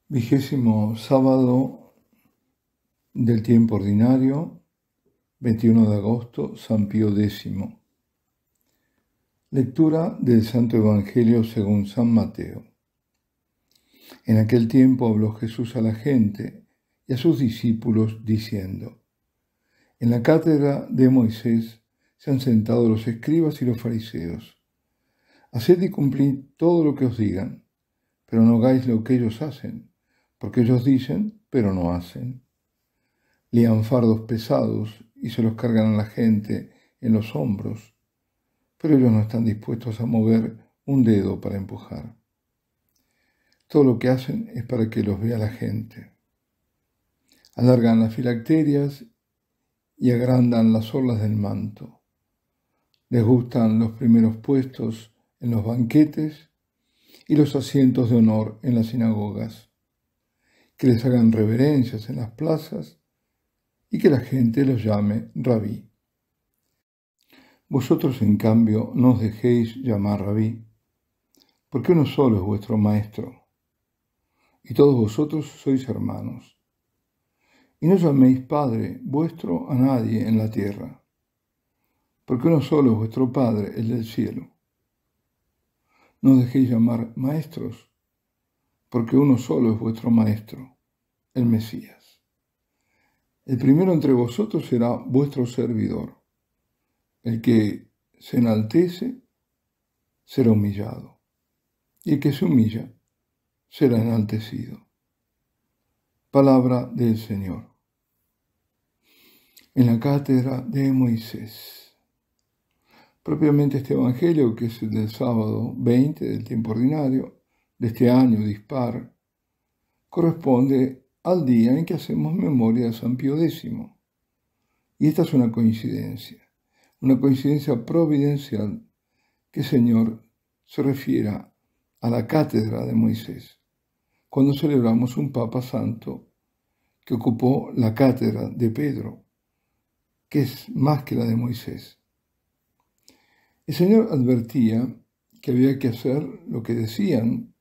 Vigésimo sábado del tiempo ordinario, 21 de agosto, San Pío X. Lectura del Santo Evangelio según San Mateo. En aquel tiempo habló Jesús a la gente y a sus discípulos diciendo: En la cátedra de Moisés se han sentado los escribas y los fariseos. Haced y cumplid todo lo que os digan, pero no hagáis lo que ellos hacen, porque ellos dicen, pero no hacen. Lían fardos pesados y se los cargan a la gente en los hombros, pero ellos no están dispuestos a mover un dedo para empujar. Todo lo que hacen es para que los vea la gente. Alargan las filacterias y agrandan las orlas del manto. Les gustan los primeros puestos en los banquetes y los asientos de honor en las sinagogas, que les hagan reverencias en las plazas y que la gente los llame rabí. Vosotros, en cambio, no os dejéis llamar rabí, porque uno solo es vuestro maestro, y todos vosotros sois hermanos. Y no llaméis Padre vuestro a nadie en la tierra, porque uno solo es vuestro Padre, el del cielo. No os dejéis llamar maestros, porque uno solo es vuestro Maestro, el Mesías. El primero entre vosotros será vuestro servidor. El que se enaltece será humillado, y el que se humilla será enaltecido. Palabra del Señor. En la cátedra de Moisés. Propiamente este Evangelio, que es el del sábado 20 del tiempo ordinario, de este año dispar, corresponde al día en que hacemos memoria de San Pío X. Y esta es una coincidencia providencial que el Señor se refiera a la cátedra de Moisés, cuando celebramos un Papa Santo que ocupó la cátedra de Pedro, que es más que la de Moisés. El Señor advertía que había que hacer lo que decían,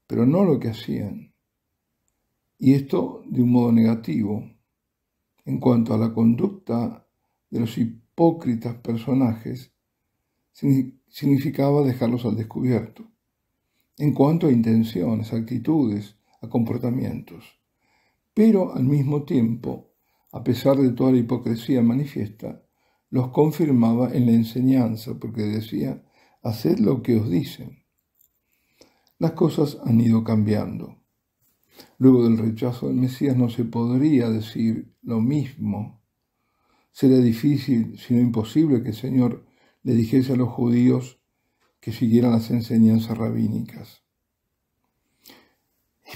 pero no lo que hacían. Y esto de un modo negativo, en cuanto a la conducta de los hipócritas personajes, significaba dejarlos al descubierto. En cuanto a intenciones, actitudes, a comportamientos. Pero al mismo tiempo, a pesar de toda la hipocresía manifiesta, los confirmaba en la enseñanza, porque decía: haced lo que os dicen. Las cosas han ido cambiando. Luego del rechazo del Mesías no se podría decir lo mismo. Sería difícil, si no imposible, que el Señor le dijese a los judíos que siguieran las enseñanzas rabínicas.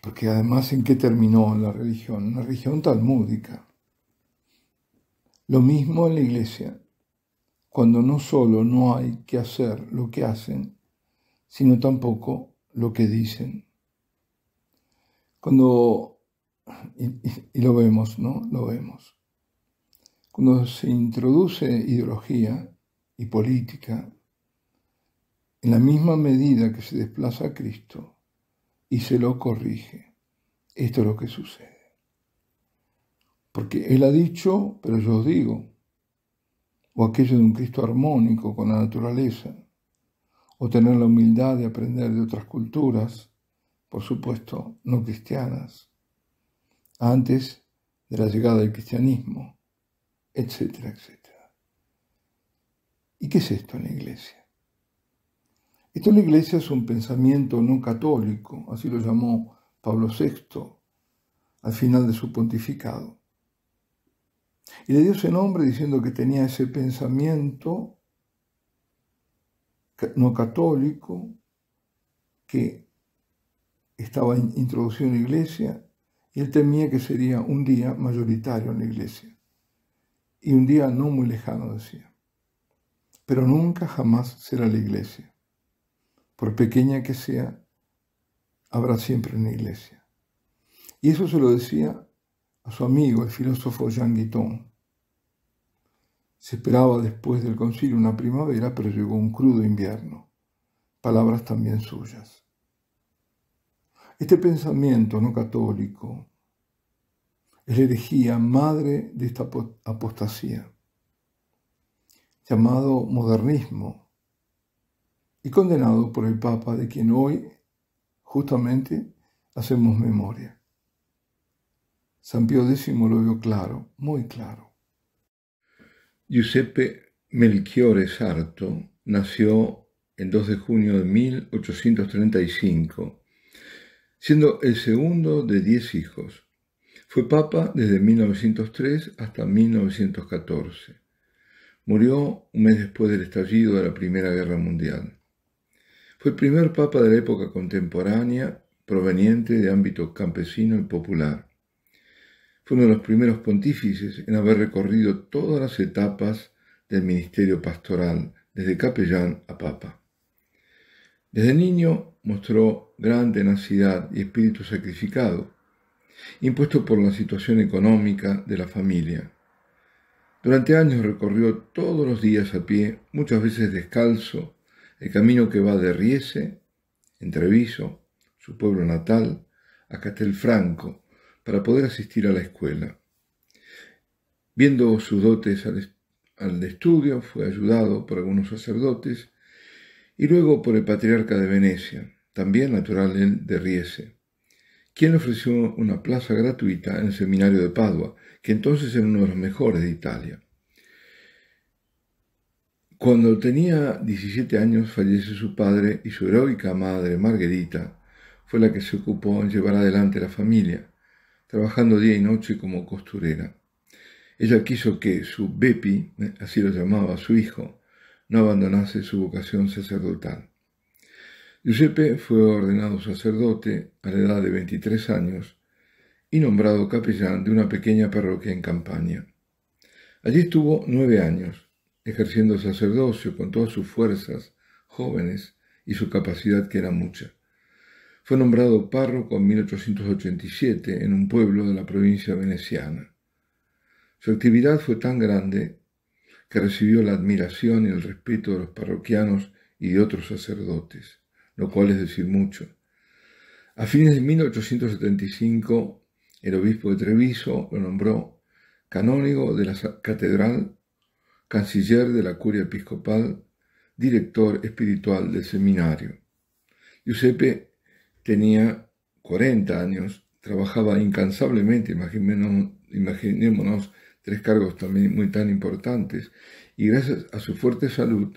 Porque además, ¿en qué terminó la religión? Una religión talmúdica. Lo mismo en la Iglesia, cuando no solo no hay que hacer lo que hacen, sino tampoco lo que dicen. Y lo vemos, ¿no? Lo vemos. Cuando se introduce ideología y política, en la misma medida que se desplaza a Cristo y se lo corrige, esto es lo que sucede. Porque Él ha dicho, pero yo os digo, o aquello de un Cristo armónico con la naturaleza, o tener la humildad de aprender de otras culturas, por supuesto no cristianas, antes de la llegada del cristianismo, etcétera, etcétera. ¿Y qué es esto en la Iglesia? Esto en la Iglesia es un pensamiento no católico, así lo llamó Pablo VI al final de su pontificado. Y le dio ese nombre diciendo que tenía ese pensamiento no católico que estaba introducido en la Iglesia, y él temía que sería un día mayoritario en la Iglesia. Y un día no muy lejano, decía. Pero nunca jamás será la Iglesia. Por pequeña que sea, habrá siempre una Iglesia. Y eso se lo decía a su amigo, el filósofo Jean Guitton. Se esperaba después del concilio una primavera, pero llegó un crudo invierno. Palabras también suyas. Este pensamiento no católico es la herejía madre de esta apostasía, llamado modernismo, y condenado por el Papa, de quien hoy justamente hacemos memoria. San Pío X lo vio claro, muy claro. Giuseppe Melchiorre Sarto nació el 2 de junio de 1835, siendo el segundo de 10 hijos. Fue papa desde 1903 hasta 1914. Murió un mes después del estallido de la Primera Guerra Mundial. Fue el primer papa de la época contemporánea proveniente de ámbito campesino y popular. Fue uno de los primeros pontífices en haber recorrido todas las etapas del ministerio pastoral, desde capellán a papa. Desde niño mostró gran tenacidad y espíritu sacrificado, impuesto por la situación económica de la familia. Durante años recorrió todos los días a pie, muchas veces descalzo, el camino que va de Riese, en Treviso, su pueblo natal, a Castelfranco, para poder asistir a la escuela. Viendo sus dotes al estudio, fue ayudado por algunos sacerdotes y luego por el patriarca de Venecia, también natural de Riese, quien le ofreció una plaza gratuita en el seminario de Padua, que entonces era uno de los mejores de Italia. Cuando tenía 17 años falleció su padre y su heroica madre, Margherita, fue la que se ocupó en llevar adelante la familia, trabajando día y noche como costurera. Ella quiso que su Bepi, así lo llamaba su hijo, no abandonase su vocación sacerdotal. Giuseppe fue ordenado sacerdote a la edad de 23 años y nombrado capellán de una pequeña parroquia en Campania. Allí estuvo 9 años, ejerciendo el sacerdocio con todas sus fuerzas jóvenes y su capacidad que era mucha. Fue nombrado párroco en 1887 en un pueblo de la provincia veneciana. Su actividad fue tan grande que recibió la admiración y el respeto de los parroquianos y de otros sacerdotes, lo cual es decir mucho. A fines de 1875, el obispo de Treviso lo nombró canónigo de la catedral, canciller de la curia episcopal, director espiritual del seminario. Giuseppe tenía 40 años, trabajaba incansablemente, imaginémonos 3 cargos también tan importantes, y gracias a su fuerte salud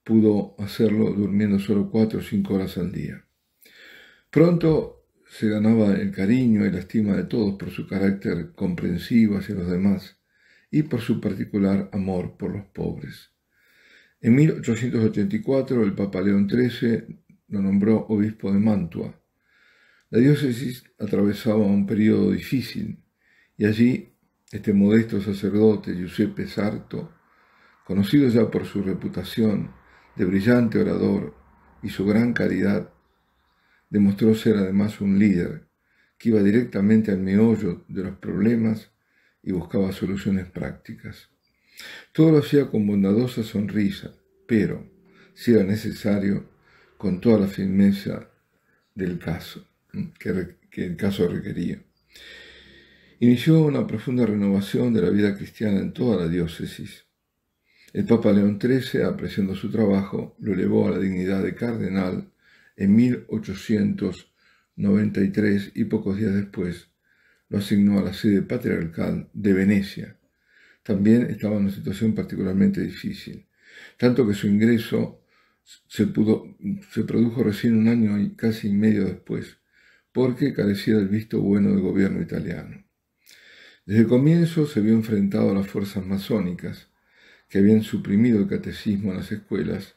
pudo hacerlo durmiendo solo 4 o 5 horas al día. Pronto se ganaba el cariño y la estima de todos por su carácter comprensivo hacia los demás y por su particular amor por los pobres. En 1884 el Papa León XIII lo nombró obispo de Mantua. La diócesis atravesaba un periodo difícil y allí este modesto sacerdote, Giuseppe Sarto, conocido ya por su reputación de brillante orador y su gran caridad, demostró ser además un líder que iba directamente al meollo de los problemas y buscaba soluciones prácticas. Todo lo hacía con bondadosa sonrisa, pero, si era necesario, con toda la firmeza del caso, que el caso requería. Inició una profunda renovación de la vida cristiana en toda la diócesis. El Papa León XIII, apreciando su trabajo, lo elevó a la dignidad de cardenal en 1893 y pocos días después lo asignó a la sede patriarcal de Venecia. También estaba en una situación particularmente difícil, tanto que su ingreso se produjo recién 1 año y casi medio después, porque carecía del visto bueno del gobierno italiano. Desde el comienzo se vio enfrentado a las fuerzas masónicas, que habían suprimido el catecismo en las escuelas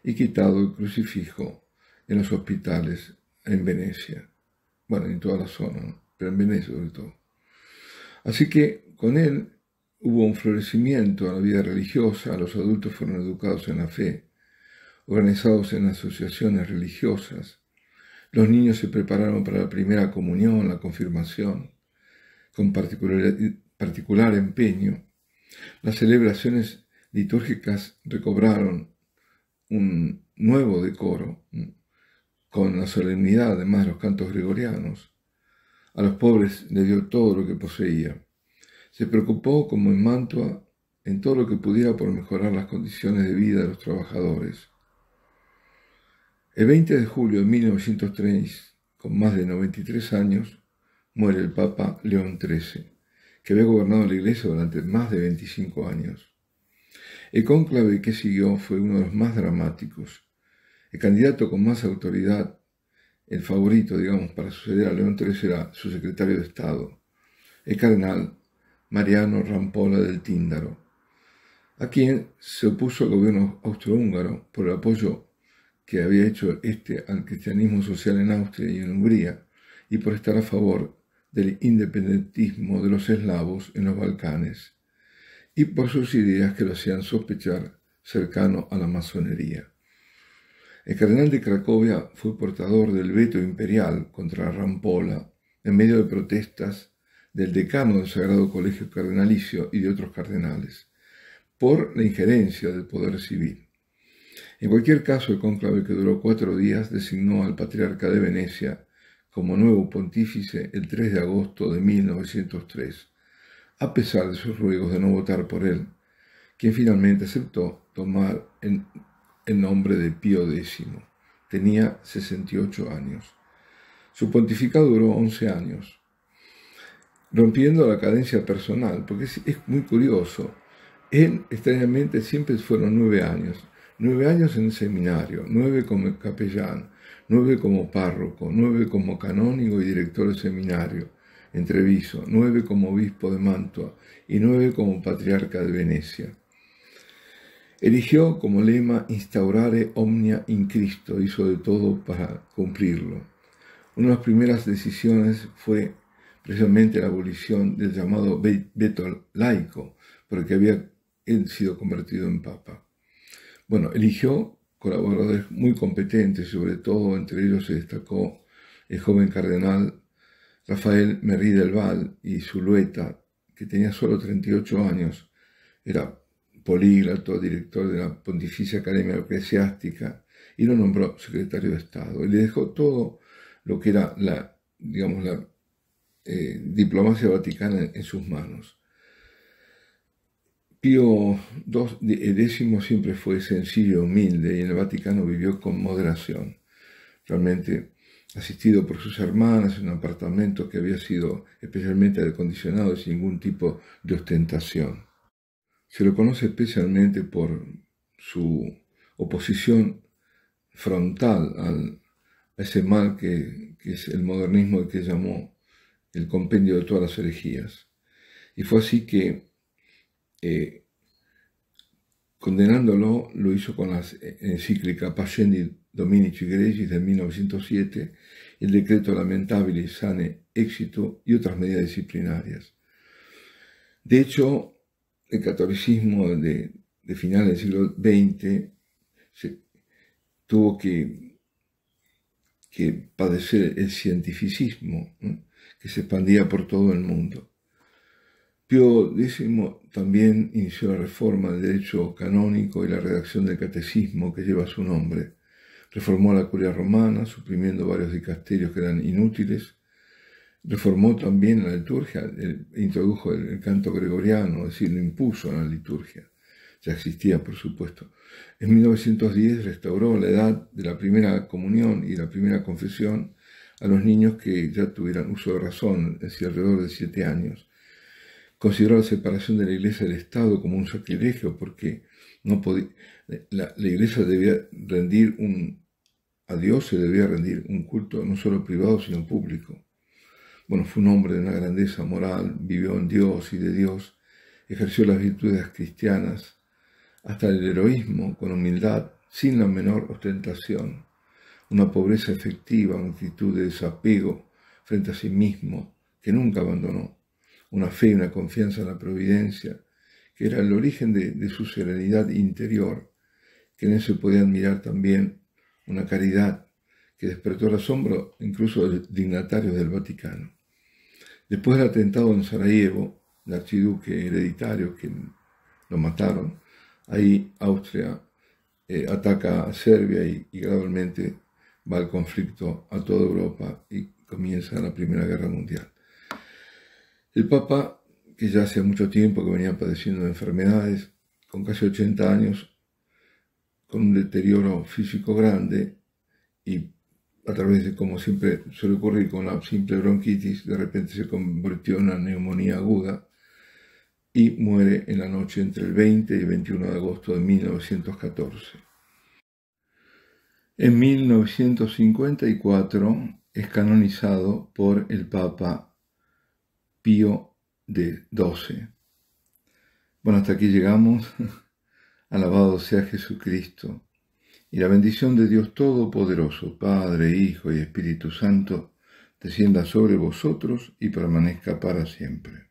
y quitado el crucifijo en los hospitales en Venecia. Bueno, en toda la zona, ¿no? Pero en Venecia sobre todo. Así que con él hubo un florecimiento a la vida religiosa, los adultos fueron educados en la fe, organizados en asociaciones religiosas, los niños se prepararon para la primera comunión, la confirmación, con particular empeño. Las celebraciones litúrgicas recobraron un nuevo decoro, con la solemnidad, además de los cantos gregorianos. A los pobres le dio todo lo que poseía. Se preocupó, como en Mantua, en todo lo que pudiera por mejorar las condiciones de vida de los trabajadores. El 20 de julio de 1903, con más de 93 años, muere el Papa León XIII, que había gobernado la Iglesia durante más de 25 años. El cónclave que siguió fue uno de los más dramáticos. El candidato con más autoridad, el favorito, digamos, para suceder a León XIII era su secretario de Estado, el cardenal Mariano Rampolla del Tíndaro, a quien se opuso el gobierno austrohúngaro por el apoyo que había hecho al cristianismo social en Austria y en Hungría, y por estar a favor del independentismo de los eslavos en los Balcanes, y por sus ideas que lo hacían sospechar cercano a la masonería. El cardenal de Cracovia fue portador del veto imperial contra Rampolla en medio de protestas del decano del Sagrado Colegio Cardenalicio y de otros cardenales, por la injerencia del poder civil. En cualquier caso, el cónclave, que duró 4 días, designó al patriarca de Venecia como nuevo pontífice el 3 de agosto de 1903, a pesar de sus ruegos de no votar por él, quien finalmente aceptó tomar el nombre de Pío X. Tenía 68 años. Su pontificado duró 11 años, rompiendo la cadencia personal, porque es muy curioso. Él, extrañamente, siempre fueron 9 años. 9 años en el seminario, 9 como capellán, 9 como párroco, 9 como canónigo y director de seminario en Treviso, 9 como obispo de Mantua y 9 como patriarca de Venecia. Eligió como lema instaurare omnia in Cristo, hizo de todo para cumplirlo. Una de las primeras decisiones fue precisamente la abolición del llamado veto laico, porque había él sido convertido en papa. Bueno, eligió colaboradores muy competentes, sobre todo entre ellos se destacó el joven cardenal Rafael Merri del Val y Zulueta, que tenía solo 38 años, era polígloto, director de la Pontificia Academia Eclesiástica, y lo nombró secretario de Estado. Y le dejó todo lo que era la diplomacia vaticana en sus manos. Pío X siempre fue sencillo, humilde, y en el Vaticano vivió con moderación. Realmente asistido por sus hermanas en un apartamento que había sido especialmente acondicionado sin ningún tipo de ostentación. Se lo conoce especialmente por su oposición frontal a ese mal que es el modernismo, que llamó el compendio de todas las herejías. Y fue así que condenándolo, lo hizo con la encíclica Pascendi Dominici Gregis de 1907, el decreto Lamentabili Sane Éxito y otras medidas disciplinarias. De hecho, el catolicismo de finales del siglo XX tuvo que padecer el cientificismo, ¿no?, que se expandía por todo el mundo. Pío X también inició la reforma del derecho canónico y la redacción del catecismo que lleva su nombre. Reformó la curia romana, suprimiendo varios dicasterios que eran inútiles. Reformó también la liturgia, introdujo el canto gregoriano, es decir, lo impuso en la liturgia. Ya existía, por supuesto. En 1910 restauró la edad de la primera comunión y la primera confesión a los niños que ya tuvieran uso de razón, es decir, alrededor de 7 años. Consideró la separación de la Iglesia del Estado como un sacrilegio, porque no podía, la Iglesia debía rendir a Dios se debía rendir un culto no solo privado, sino público. Bueno, fue un hombre de una grandeza moral, vivió en Dios y de Dios, ejerció las virtudes cristianas, hasta el heroísmo, con humildad, sin la menor ostentación, una pobreza efectiva, una actitud de desapego frente a sí mismo, que nunca abandonó, una fe y una confianza en la providencia, que era el origen de su serenidad interior, que en él se podía admirar también una caridad que despertó el asombro incluso de los dignatarios del Vaticano. Después del atentado en Sarajevo, el archiduque hereditario, que lo mataron, ahí Austria ataca a Serbia y gradualmente va el conflicto a toda Europa y comienza la Primera Guerra Mundial. El Papa, que ya hacía mucho tiempo que venía padeciendo de enfermedades, con casi 80 años, con un deterioro físico grande y a través de, como siempre suele ocurrir con la simple bronquitis, de repente se convirtió en una neumonía aguda y muere en la noche entre el 20 y el 21 de agosto de 1914. En 1954 es canonizado por el Papa Pío XII. Bueno, hasta aquí llegamos. Alabado sea Jesucristo. Y la bendición de Dios Todopoderoso, Padre, Hijo y Espíritu Santo, descienda sobre vosotros y permanezca para siempre.